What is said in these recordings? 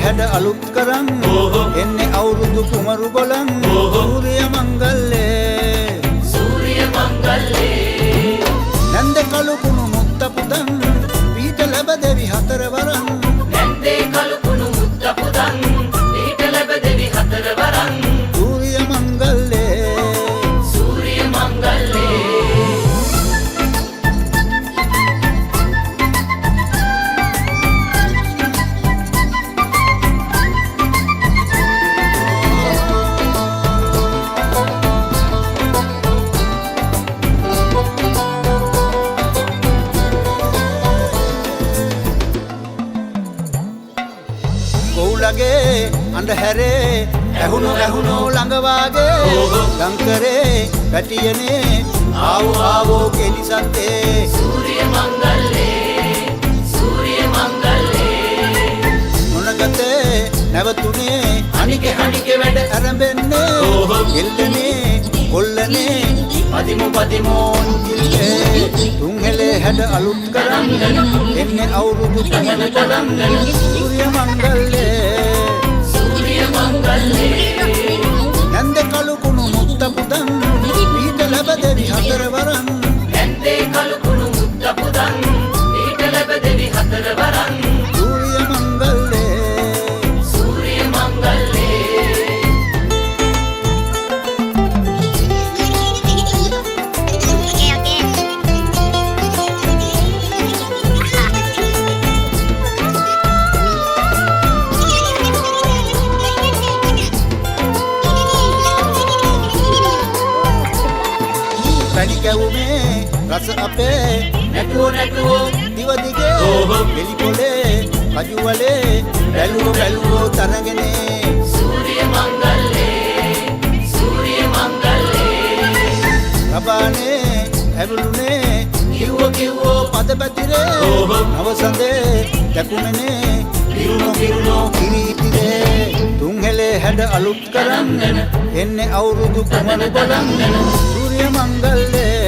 හැඩ අලුත් කරන් එන්නේ අවුරුදු කුමරු බලන් සූර්ය මංගල්ලේ නන්ද කලු කුණු මුත්ත පුදන් පීඨ ලැබ දෙවි හතර වරන් නැන්දේ කලු කුණු මුත්ත පුදන් පීඨ ලැබ දෙවි හතර වරන් සූර්ය මංගල්ලේ අන්ධහැරේ ඇහුණු ළඟ වාගේ ගංකරේ පැටියනේ ආවෝ කෙලිසත්තේ සූර්ය මංගල්ලේ මොනගතේ නැවතුනේ අනිකේ වැඩ ආරම්භෙන්නේ එල්ලනේ කොල්ලනේ පදිමෝන් කිල්ලේ තුන්හෙලේ හැඩ අලුත් කරන් එන්නේ අවුරුදු තුනක බලන් සූර්ය මංගල්ලේ නන්ද කලු කුණු මුත්ත පුදන් පීඨ ලැබ දෙවි හතර වරන් නැන්දේ කලු කුණු මුත්ත පුදන් පීඨ ලැබ දෙවි හතර වරන් සූර්ය මංගල්ලේ රස අපේ නැටුවෝ දිව දිගේ එලි පොලේ කජුවලේ බැලුවෝ තරගනේ සූර්ය මංගල්ලේ රබානේ ඇවුලුනේ කිව්වෝ පද පැතිරේ නවසඳේ දැකුමනේ කිරුණෝ කිරීතිරේ තුන්හෙලේ හැඩ අලුත් කරන් එන්නේ අවුරුදු කුමරු බලන් සූර්ය මංගල්ලේ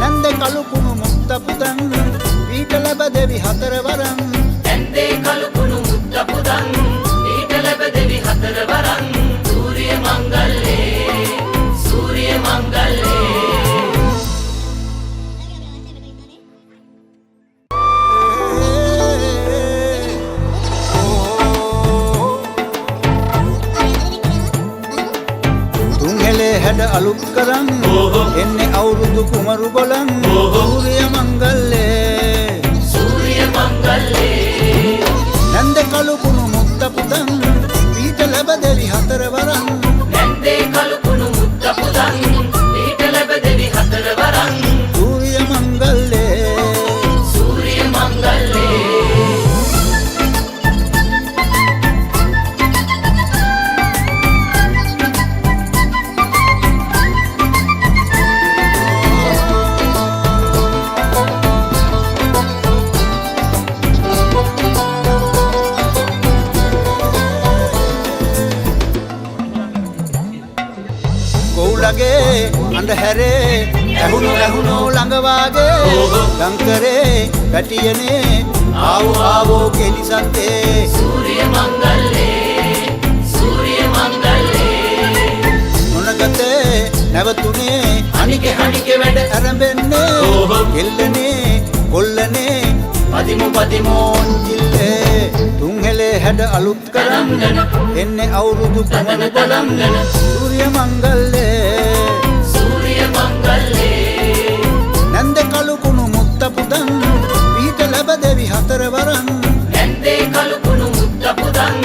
නන්ද කලු කුණු මුත්ත පුදන් පීඨ ලැබ දෙවි හතර වරන් නැන්දේ කලු කුණු මුත්ත පුදන් පීඨ ලැබ දෙවි හතර වරන් සූර්ය මංගල්ලේ හැඩ අලුත් කරන් එන්නේ අවුරුදු කුමරු බලන් සූර්ය මංගල්ලේ නන්ද කලු කුණු මුත්ත පුදන් පීඨ ලැබ දෙවි හතර වරන් නැන්දේ කලු කුණු මුත්ත පුදන් පීඨ ලැබ දෙවි හතර වරන් සූර්ය මංගල්ලේ අන්ධහැරේ ඇහුණු ළඟ වාගේ ගංකරේ පැටියනේ ආවෝ කෙලිසත්තේ සූර්ය මංගල්ලේ මොනගතේ නැවතුනේ අනිකේ වැඩ ආරම්භෙන්නේ එල්ලනේ කොල්ලනේ පදිමෝන් කිල්ලේ තුන්හෙලේ හැඩ අලුත් කරන් එන්නේ අවුරුදු කුමරු බලන් සූර්ය මංගල්ලේ නන්ද කලු කුණු මුත්ත පුදන් පීඨ ලැබ දෙවි හතර වරන් නැන්දේ කලු කුණු මුත්ත පුදන්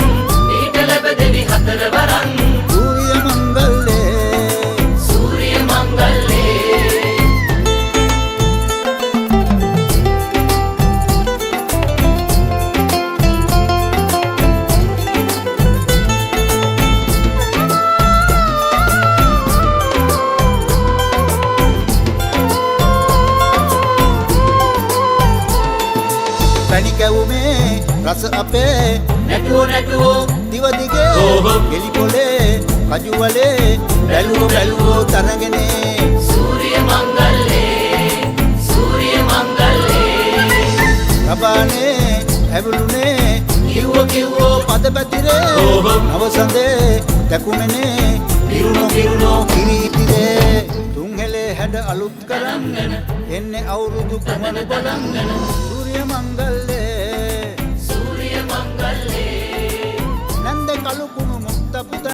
පීඨ ලැබ දෙවි හතර වරන් සූර්ය මංගල්ලේ පැණි කැවුමේ රස අපේ නැටුවෝ දිව දිගේ එලි පොලේ කජු වලේ බැලුවෝ තරගෙනේ සූර්ය මංගල්ලේ රබානේ ඇවුලුනේ කිව්වෝ පද පැතිරේ නවසඳේ තැකුමනේ පිරුණෝ කිරීතිරේ තුන්හෙලේ හැඩ අලුත් කරන්න එන්නේ අවුරුදු කුමරු බලන්න සූර්ය මංගල්ලේ නන්ද කලු කුණු මුක්ත පුත